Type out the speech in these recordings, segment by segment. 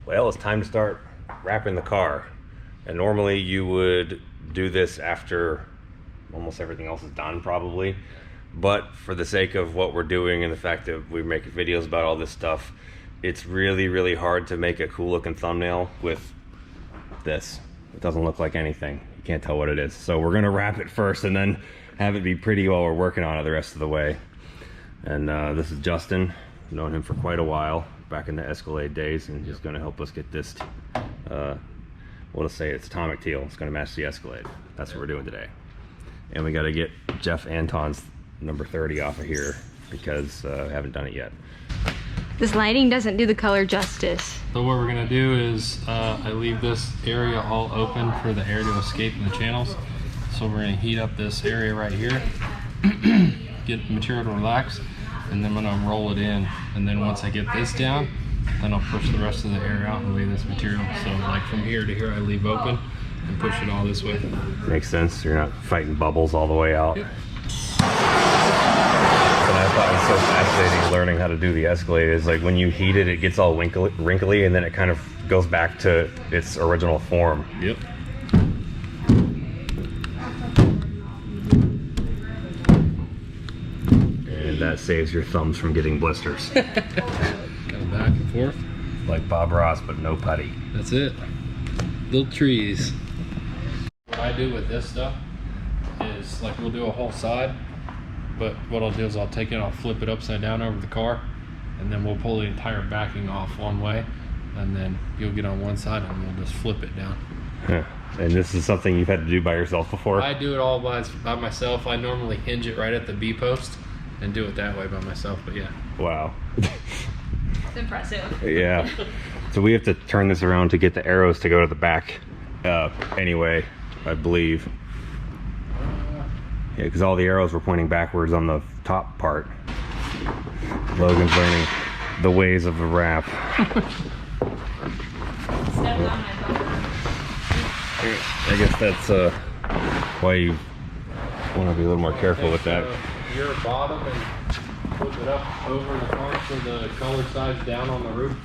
Well, it's time to start wrapping the car. And normally you would do this after almost everything else is done probably. But for the sake of what we're doing and the fact that we're making videos about all this stuff, it's really, really hard to make a cool looking thumbnail with this. It doesn't look like anything. You can't tell what it is. So we're gonna wrap it first and then have it be pretty while we're working on it the rest of the way. And this is Justin. I've known him for quite a while, back in the Escalade days, and he's gonna help us get this, we'll just say it's atomic teal. It's gonna match the Escalade. That's what we're doing today. And we gotta get Jeff Anton's number 30 off of here because we haven't done it yet. This lighting doesn't do the color justice. So what we're gonna do is I leave this area all open for the air to escape in the channels. So we're gonna heat up this area right here, get the material to relax, and then I'm gonna roll it in. And then once I get this down, then I'll push the rest of the air out and lay this material. So like from here to here I leave open and push it all this way. Makes sense. You're not fighting bubbles all the way out. Yep. I thought it was so fascinating learning how to do the Escalade is like when you heat it, it gets all wrinkly and then it kind of goes back to its original form. Yep. And that saves your thumbs from getting blisters. Go back and forth. Like Bob Ross, but no putty. That's it. Little trees. What I do with this stuff is like we'll do a whole side. But what I'll do is I'll take it, I'll flip it upside down over the car, and then we'll pull the entire backing off one way, and then you'll get on one side and we'll just flip it down. Yeah. And this is something you've had to do by yourself before? I do it all by myself. I normally hinge it right at the B post and do it that way by myself, but yeah. Wow. It's impressive. Yeah. So we have to turn this around to get the arrows to go to the back anyway, I believe. Yeah, because all the arrows were pointing backwards on the top part. Logan's learning the ways of the wrap. I guess that's why you want to be a little more careful with that. Your bottom and flip it up over the front so the color side's down on the roof.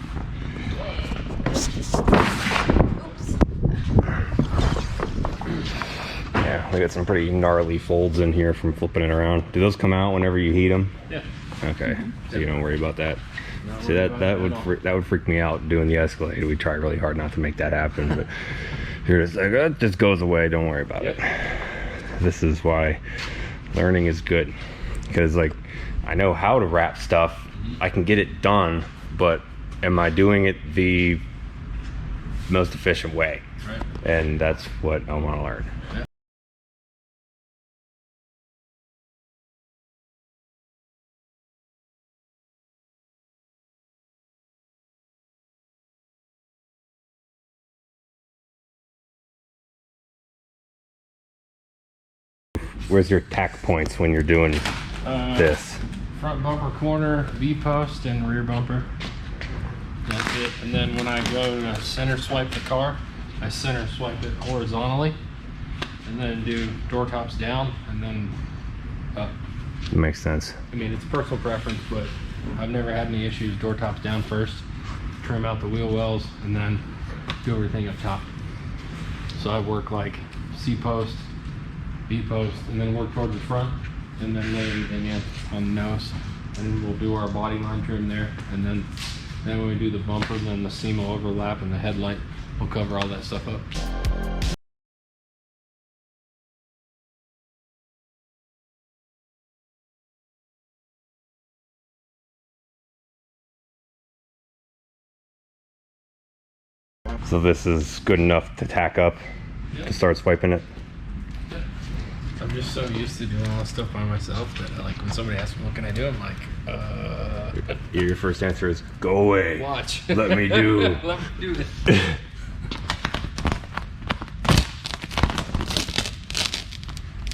Yeah, we got some pretty gnarly folds in here from flipping it around. Do those come out whenever you heat them? Yeah. Okay, so you don't worry about that. See, that would freak me out doing the Escalade. We try really hard not to make that happen, but you're just like, it just goes away. Don't worry about it. This is why learning is good, because like I know how to wrap stuff. I can get it done, but am I doing it the most efficient way? Right. And that's what I want to learn. Where's your tack points when you're doing this? Front bumper corner, V-post, and rear bumper. That's it. And then when I go to center swipe the car, I center swipe it horizontally, and then do door tops down, and then up. Makes sense. I mean, it's personal preference, but I've never had any issues. Door tops down first, trim out the wheel wells, and then do everything up top. So I work like C-post, B-post, and then work towards the front, and then lay everything in on the nose, and we'll do our body line trim there, and then when we do the bumper, then the seam will overlap, and the headlight will cover all that stuff up. So this is good enough to tack up to start swiping it? I'm just so used to doing all this stuff by myself that like when somebody asks me what can I do, I'm like, Your first answer is go away. watch. Let me do. Let me do this.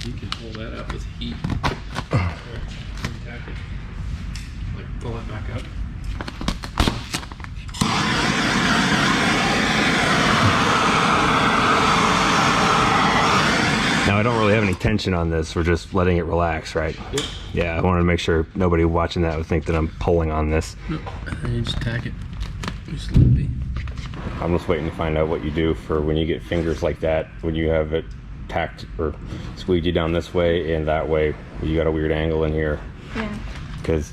You can pull that up with heat. There, tack it. Like pull it back up. Now I don't really have any tension on this. We're just letting it relax, right? Yep. Yeah, I wanted to make sure nobody watching that would think that I'm pulling on this. Nope. And then you just tack it. Just let it be. I'm just waiting to find out what you do for when you get fingers like that, when you have it tacked or squeegee down this way and that way. You got a weird angle in here. Yeah. Because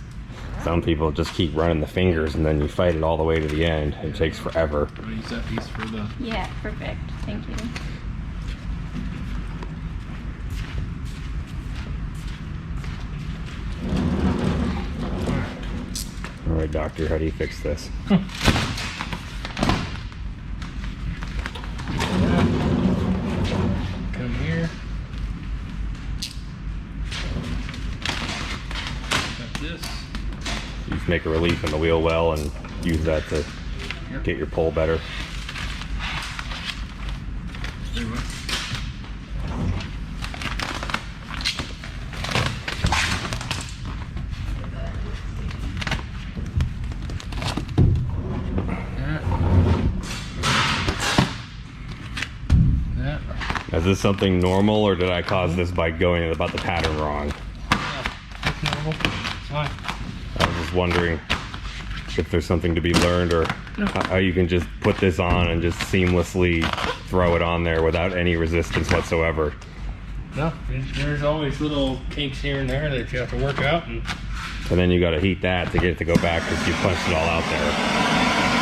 some people just keep running the fingers and then you fight it all the way to the end. It takes forever. I'll use that piece for the... Yeah, perfect. Thank you. All right, doctor, how do you fix this? Come here. Got this. You just make a relief in the wheel well and use that to get your pull better. There we go. Is this something normal, or did I cause this by going about the pattern wrong? That's normal. It's fine. I was just wondering if there's something to be learned, or how you can just put this on and just seamlessly throw it on there without any resistance whatsoever. No, there's always little kinks here and there that you have to work out. And then you got to heat that to get it to go back because you punched it all out there.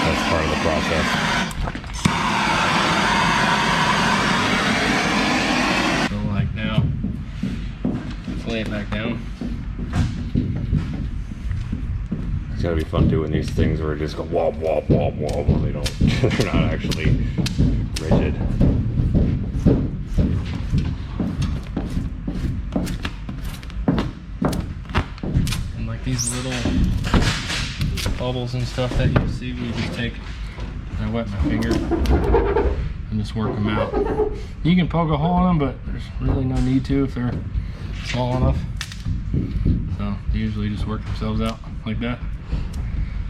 That's part of the process. Lay it back down. It's gotta be fun doing these things where it just go womp womp womp womp when they don't they're not actually rigid. And like these little bubbles and stuff that you see, we just take, I wet my finger and just work them out. You can poke a hole in them, but there's really no need to if they're small enough. So they usually just work themselves out like that.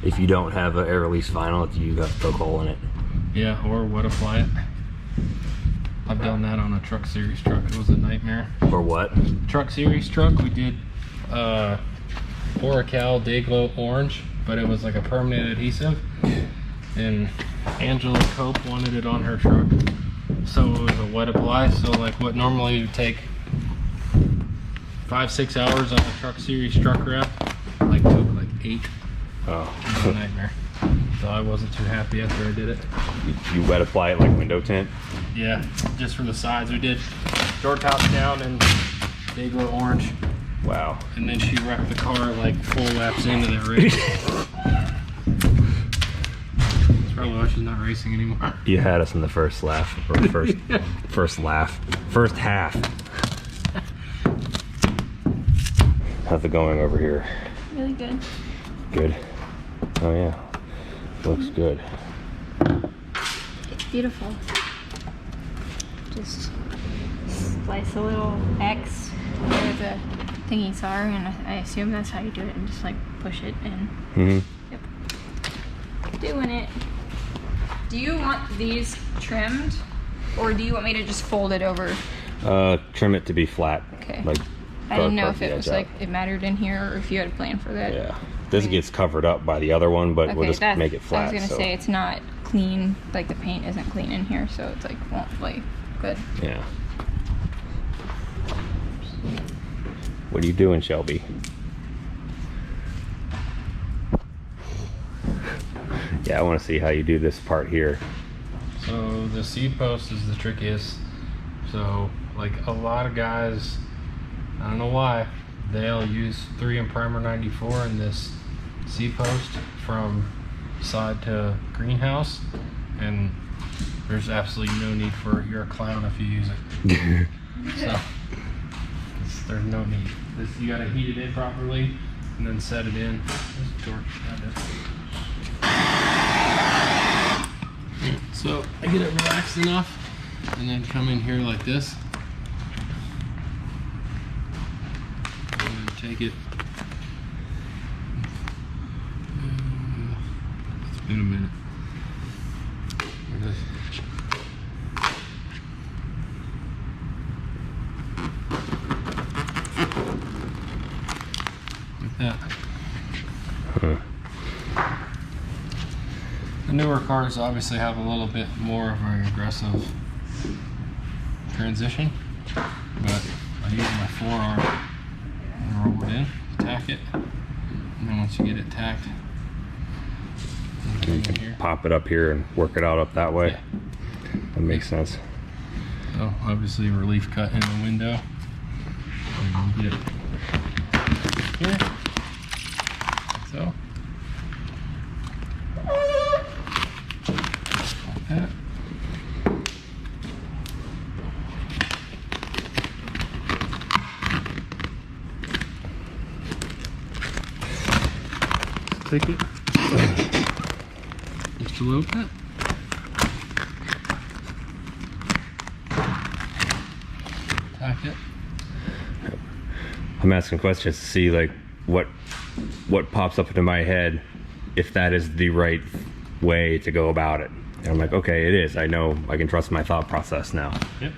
If you don't have an air release vinyl, you got to poke a hole in it. Yeah, or wet apply it. I've done that on a truck series truck. It was a nightmare. Or what? Truck series truck, we did Oracal Dayglow Orange, but it was like a permanent adhesive. And Angela Cope wanted it on her truck. So it was a wet apply. So like what normally would take 5-6 hours on a truck series truck wrap, like took like 8. Oh. It was a nightmare. So I wasn't too happy after I did it. You wet apply it like window tint? Yeah, just for the sides. We did door tops down and Dayglow Orange. Wow. And then she wrapped the car like 4 laps into that race. That's probably why she's not racing anymore. You had us in the first laugh, or first half. How's it going over here? Really good. Good. Oh yeah, looks good. It's beautiful. Just slice a little X where the thingies are, and I assume that's how you do it, and just like push it in. Mm-hmm. Yep. Doing it. Do you want these trimmed, or do you want me to just fold it over? Trim it to be flat. Okay. Like, I didn't know if the it was edge like out. it mattered in here, or if you had a plan for that. Yeah. This gets covered up by the other one, but we'll just that's- make it flat. I was gonna so. say it's not clean, like the paint isn't clean in here, so it's like won't lay good. Yeah. What are you doing, Shelby? Yeah, I want to see how you do this part here. So the seat post is the trickiest. So like a lot of guys, I don't know why, they'll use 3 and primer 94 in this seat post from side to greenhouse, and there's absolutely no need for it. You're a clown if you use it. So there's no need. You gotta heat it in properly and then set it in. There's a torch. So I get it relaxed enough and then come in here like this. And then take it. It's been a minute. There it is. Like that. Huh. The newer newer cars obviously have a little bit more of an aggressive transition, but I use my forearm and roll it in, tack it, and then once you get it tacked, you can pop it up here and work it out up that way. Yeah. That makes sense. So obviously relief cut in the window. And you get it here, like so. Like that. Take it just a little bit. Tack it. I'm asking questions to see like what pops up into my head, if that is the right way to go about it. And I'm like, okay, it is. I know I can trust my thought process now. Yep.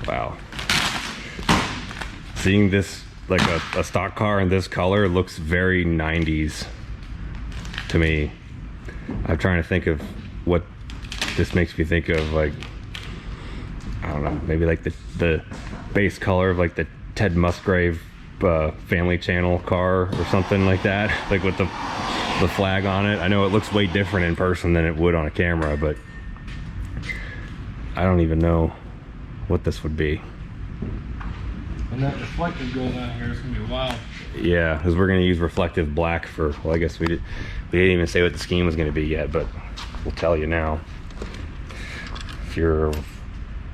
Wow. Seeing this, like a stock car in this color, looks very 90s to me. I'm trying to think of what this makes me think of, like, I don't know, maybe like the base color of like the Ted Musgrave Family Channel car or something like that, like with the flag on it. I know it looks way different in person than it would on a camera, but I don't even know what this would be. When that reflective goes on here, it's gonna be wild. Yeah, because we're gonna use reflective black for, well, I guess we didn't even say what the scheme was gonna be yet, but we'll tell you now. If you're a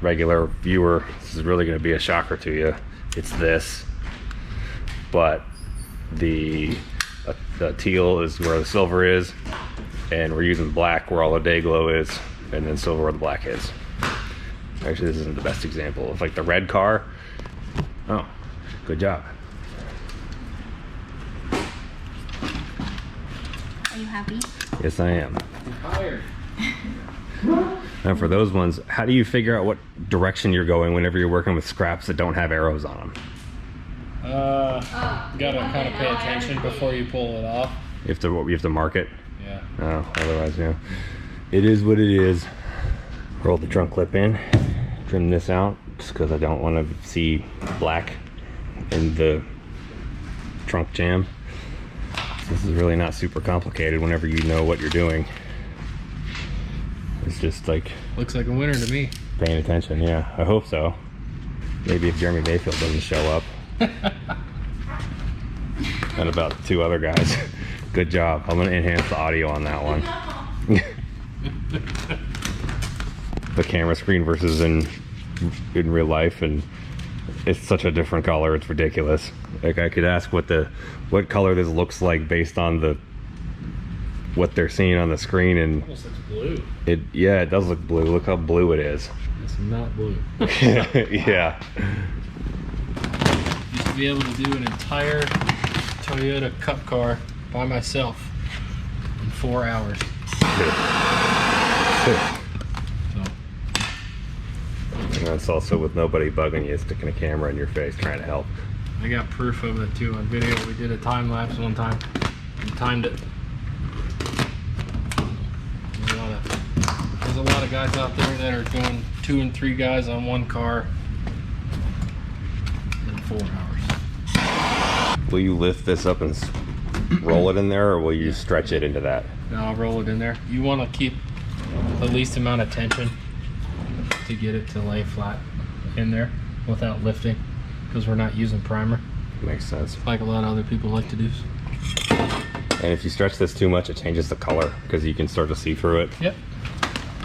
regular viewer, this is really gonna be a shocker to you. It's this, but the teal is where the silver is, and we're using black where all the day glow is, and then silver where the black is. Actually, this isn't the best example of like the red car. Oh, good job. Are you happy? Yes, I am. I'm tired. Now for those ones, how do you figure out what direction you're going whenever you're working with scraps that don't have arrows on them? You gotta kind of pay attention before you pull it off. You have to mark it? Yeah. Oh, otherwise, yeah. It is what it is. Roll the trunk clip in, trim this out, just because I don't want to see black in the trunk jam. This is really not super complicated whenever you know what you're doing. It's just like... Looks like a winner to me. Paying attention, yeah. I hope so. Maybe if Jeremy Mayfield doesn't show up. And about 2 other guys. Good job. I'm going to enhance the audio on that one. The camera screen versus in real life, and it's such a different color, it's ridiculous. Like, I could ask what color this looks like based on what they're seeing on the screen, and Almost looks blue. It does look blue. Look how blue it is. It's not blue. Yeah. Used to be able to do an entire Toyota Cup car by myself in 4 hours. So And that's also with nobody bugging you, sticking a camera in your face, trying to help. I got proof of it too on video. We did a time lapse one time and timed it. There's a lot of guys out there that are doing 2 and 3 guys on one car in 4 hours. Will you lift this up and roll it in there, or will you stretch it into that? No, I'll roll it in there. You want to keep the least amount of tension to get it to lay flat in there without lifting, because we're not using primer Makes sense. like a lot of other people like to do. And if you stretch this too much, it changes the color, because you can start to see through it. Yep.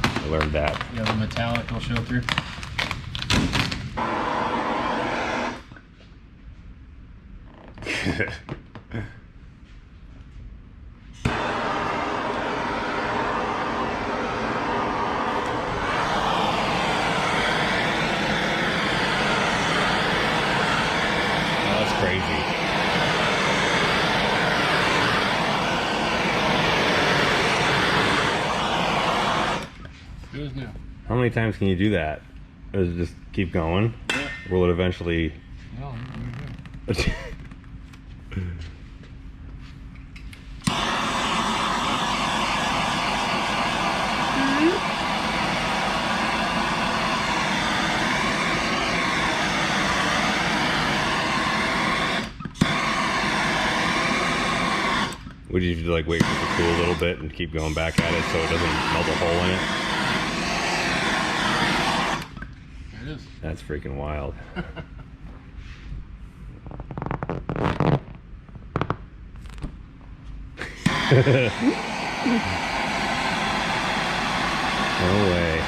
I learned that. Yeah, the metallic will show through. That's crazy. Good as new. How many times can you do that? Does it just keep going? Yeah. Will it eventually... No, you're good. Would you like wait for it to cool a little bit and keep going back at it so it doesn't melt a hole in it? It is. That's freaking wild. No way.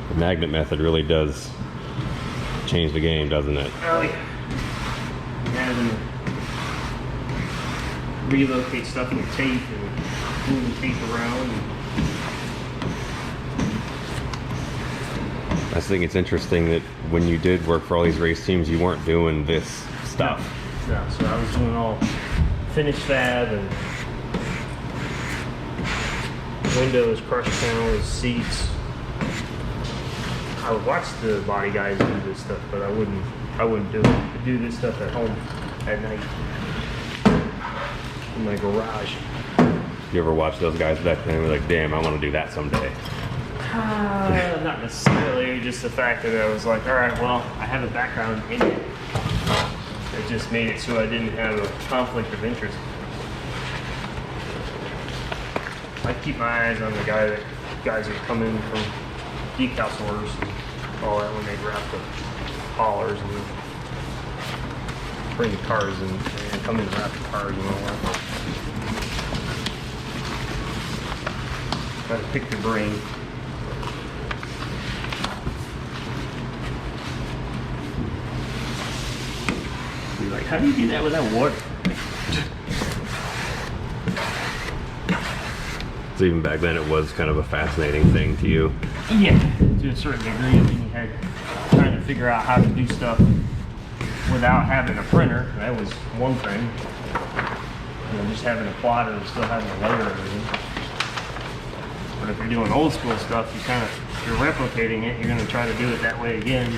The magnet method really does change the game, doesn't it? Oh yeah. Having to relocate stuff with tape and move the tape around. I just think it's interesting that when you did work for all these race teams, you weren't doing this stuff. No, so I was doing all finish fab and windows, crush panels, seats. I would watch the body guys do this stuff, but I wouldn't do it. I'd do this stuff at home at night in my garage. You ever watch those guys back then and be like, damn, I want to do that someday? Not necessarily, just the fact that I was like, all right, well, I have a background in it. It just made it so I didn't have a conflict of interest. I keep my eyes on the guys that come in from decal sorters and all that when they wrap the haulers and bring the cars in and come in and wrap the cars and all that. Try to pick their brain. Be like, how do you do that without water? So even back then it was kind of a fascinating thing to you. Yeah, to a certain degree. I mean, you had trying to figure out how to do stuff without having a printer. That was one thing. You know, just having a plotter and still having to layer everything. But if you're doing old school stuff, you're replicating it. You're going to try to do it that way again.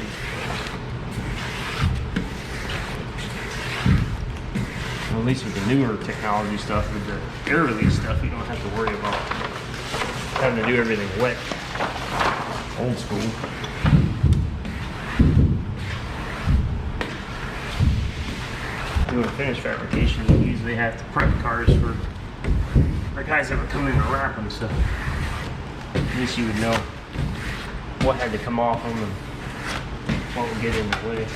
Well, at least with the newer technology stuff, with the air release stuff, you don't have to worry about having to do everything wet. Old school. Doing finish fabrication, you usually have to prep cars for the guys that would come in and wrap them, so at least you would know what had to come off them and what would get in the way.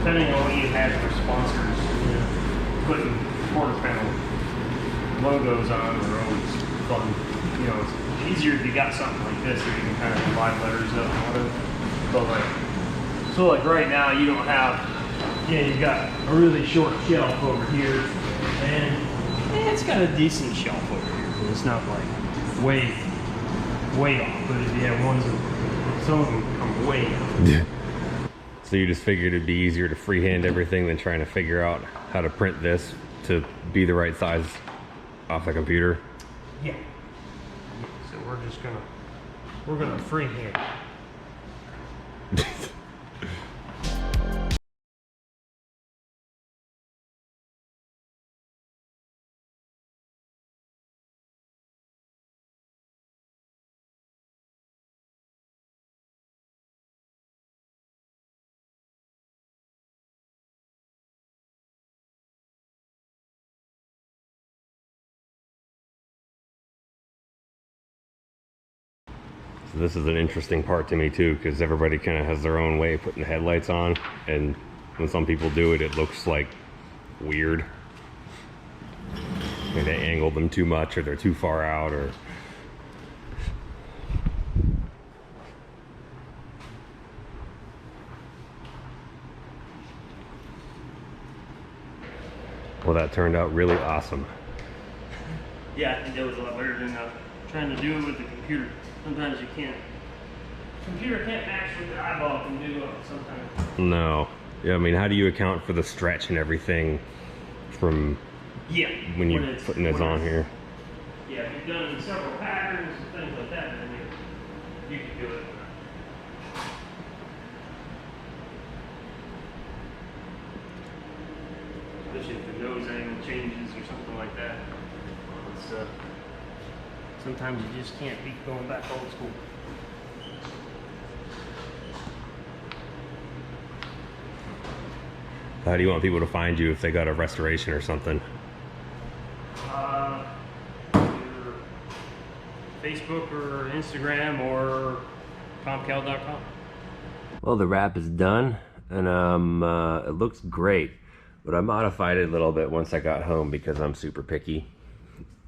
depending on what you had for sponsors, you know, putting quarter-pound logos on are always fun. You know, it's easier if you got something like this where you can kind of divide letters up and whatever. But like, so like right now you don't have, yeah, you've got a really short shelf over here, and it's got a decent shelf over here, but it's not like way off. But if you have ones that some of them come way off. So you just figured it'd be easier to freehand everything than trying to figure out how to print this to be the right size off the computer? Yeah. So we're gonna freehand. So this is an interesting part to me too, because everybody kind of has their own way of putting the headlights on, and when some people do it, it looks like weird. Maybe they angled them too much, or they're too far out, or well, that turned out really awesome. Yeah, I think that was a lot better than trying to do it with the computer. Sometimes you can't. Computer can't match what the eyeball can do sometimes. No. Yeah, I mean, how do you account for the stretch and everything from when you're putting this on here? Yeah, if you've done several patterns and things like that, then you can do it. Especially if the nose angle changes or something like that. It's, sometimes you just can't beat going back old school. How do you want people to find you if they got a restoration or something? Either Facebook or Instagram or comcal.com. Well, the wrap is done, and it looks great, but I modified it a little bit once I got home because I'm super picky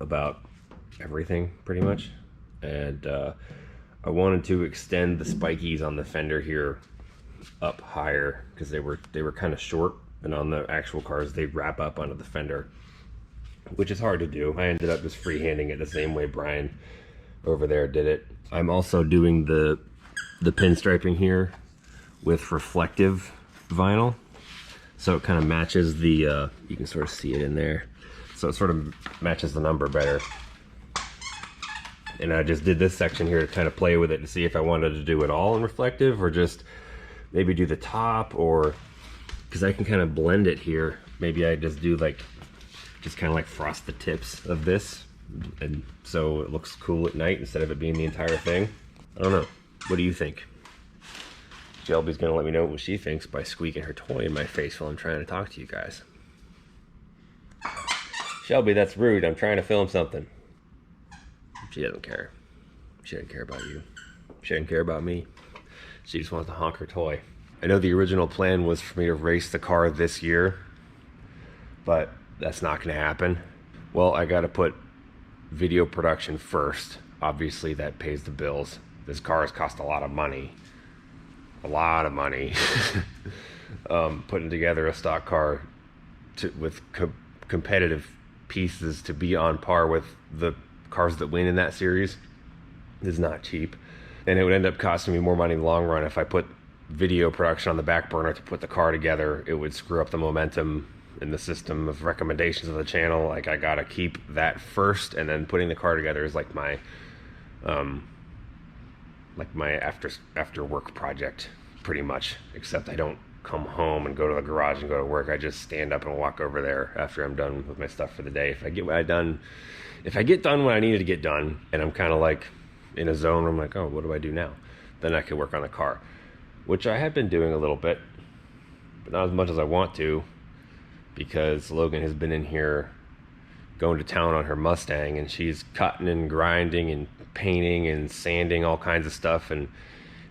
about everything pretty much, and I wanted to extend the spikies on the fender here up higher because they were kind of short, and on the actual cars they wrap up onto the fender, which is hard to do. I ended up just freehanding it the same way Brian over there did it. I'm also doing the pinstriping here with reflective vinyl, so it kind of matches the you can sort of see it in there, so it sort of matches the number better. And I just did this section here to kind of play with it to see if I wanted to do it all in reflective or just maybe do the top, or because I can kind of blend it here, maybe I just do like just kind of like frost the tips of this, and so it looks cool at night instead of it being the entire thing. I don't know, what do you think? Shelby's gonna let me know what she thinks by squeaking her toy in my face while I'm trying to talk to you guys. Shelby, that's rude. I'm trying to film something. She doesn't care. She doesn't care about you. She doesn't care about me. She just wants to honk her toy. I know the original plan was for me to race the car this year, but that's not gonna happen. Well, I gotta put video production first. Obviously that pays the bills. This car has cost a lot of money. A lot of money. Putting together a stock car with competitive pieces to be on par with the cars that win in that series is not cheap, and it would end up costing me more money in the long run if I put video production on the back burner to put the car together. It would screw up the momentum in the system of recommendations of the channel. Like, I gotta keep that first, and then putting the car together is like my after work project pretty much, except I don't come home and go to the garage and go to work. I just stand up and walk over there after I'm done with my stuff for the day. If I get done when I needed to get done, and I'm kind of like in a zone where I'm like, oh, what do I do now? Then I can work on the car, which I have been doing a little bit, but not as much as I want to, because Logan has been in here going to town on her Mustang, and she's cutting and grinding and painting and sanding all kinds of stuff, and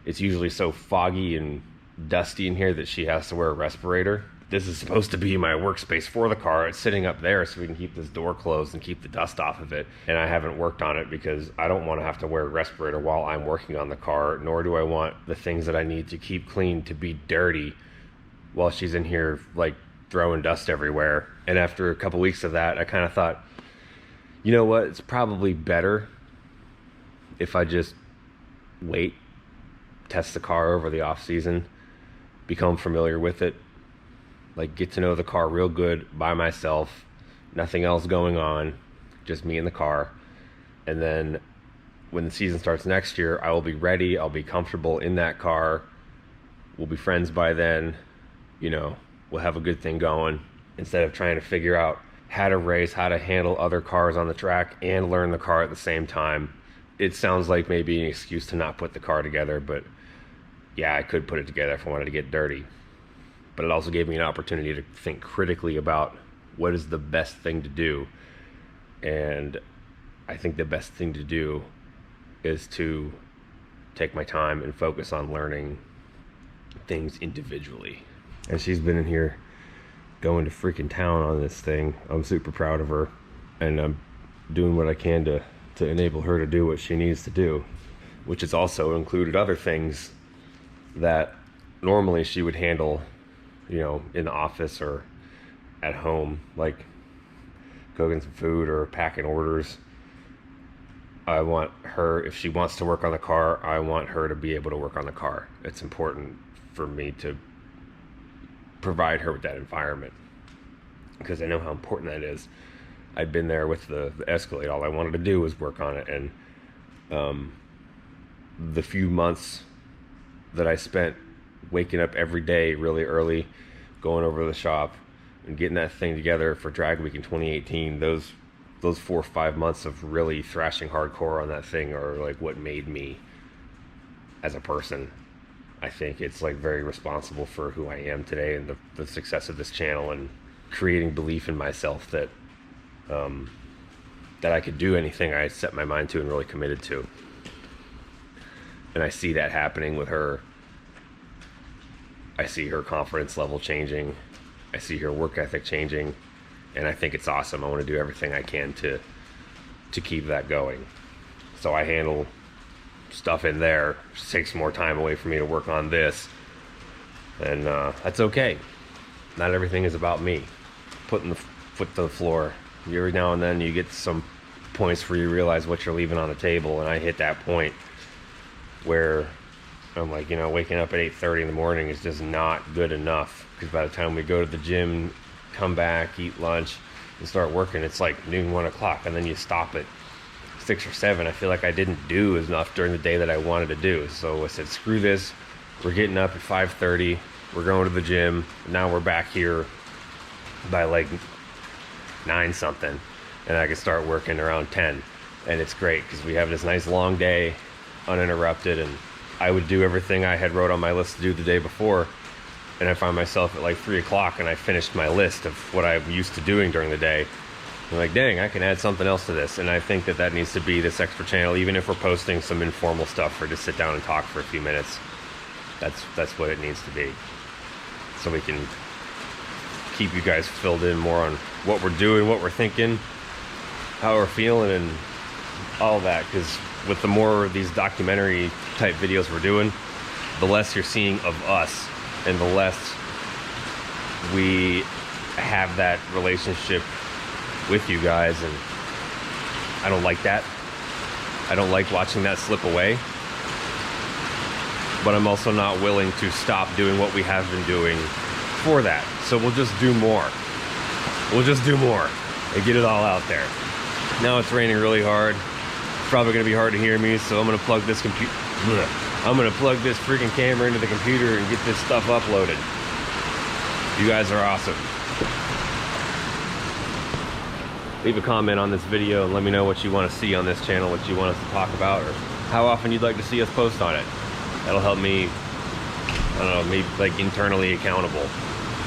it's usually so foggy and dusty in here that she has to wear a respirator. This is supposed to be my workspace for the car. It's sitting up there so we can keep this door closed and keep the dust off of it. And I haven't worked on it because I don't want to have to wear a respirator while I'm working on the car, nor do I want the things that I need to keep clean to be dirty while she's in here like throwing dust everywhere. And after a couple weeks of that, I kind of thought, you know what, it's probably better if I just wait, test the car over the off season, become familiar with it, like get to know the car real good by myself, nothing else going on, just me in the car. And then when the season starts next year, I will be ready, I'll be comfortable in that car, we'll be friends by then, you know, we'll have a good thing going, instead of trying to figure out how to race, how to handle other cars on the track and learn the car at the same time. It sounds like maybe an excuse to not put the car together, but yeah, I could put it together if I wanted to get dirty. But it also gave me an opportunity to think critically about what is the best thing to do. And I think the best thing to do is to take my time and focus on learning things individually. And she's been in here going to freaking town on this thing. I'm super proud of her, and I'm doing what I can to enable her to do what she needs to do, which has also included other things that normally she would handle, you know, in the office or at home, like cooking some food or packing orders. I want her, if she wants to work on the car, I want her to be able to work on the car. It's important for me to provide her with that environment because I know how important that is. I'd been there with the Escalade. All I wanted to do was work on it, and the few months that I spent waking up every day really early, going over to the shop and getting that thing together for Drag Week in 2018, those 4 or 5 months of really thrashing hardcore on that thing are like what made me as a person. I think it's like very responsible for who I am today and the success of this channel, and creating belief in myself that that I could do anything I set my mind to and really committed to. And I see that happening with her. I see her confidence level changing. I see her work ethic changing, and I think it's awesome. I want to do everything I can to keep that going. So I handle stuff in there. It just takes more time away from me to work on this, and that's okay. Not everything is about me. Putting the foot to the floor. Every now and then you get some points where you realize what you're leaving on the table, and I hit that point where I'm like, you know, waking up at 8:30 in the morning is just not good enough, because by the time we go to the gym, come back, eat lunch, and start working, it's like noon, 1 o'clock, and then you stop at 6 or 7. I feel like I didn't do enough during the day that I wanted to do. So I said, screw this. We're getting up at 5:30. We're going to the gym. Now we're back here by like 9 something, and I can start working around 10. And it's great because we have this nice long day uninterrupted, and I would do everything I had wrote on my list to do the day before, and I find myself at like 3 o'clock and I finished my list of what I'm used to doing during the day. I'm like, dang, I can add something else to this. And I think that that needs to be this extra channel, even if we're posting some informal stuff or just sit down and talk for a few minutes. That's what it needs to be, so we can keep you guys filled in more on what we're doing, what we're thinking, how we're feeling, and all that. Because with the more of these documentary type videos we're doing, the less you're seeing of us, and the less we have that relationship with you guys. And I don't like that. I don't like watching that slip away. But I'm also not willing to stop doing what we have been doing for that. So we'll just do more. We'll just do more and get it all out there. Now it's raining really hard. It's probably gonna be hard to hear me, so I'm gonna plug this I'm gonna plug this freaking camera into the computer and get this stuff uploaded. You guys are awesome. Leave a comment on this video and let me know what you want to see on this channel, what you want us to talk about, or how often you'd like to see us post on it. That'll help me, I don't know, maybe like internally accountable.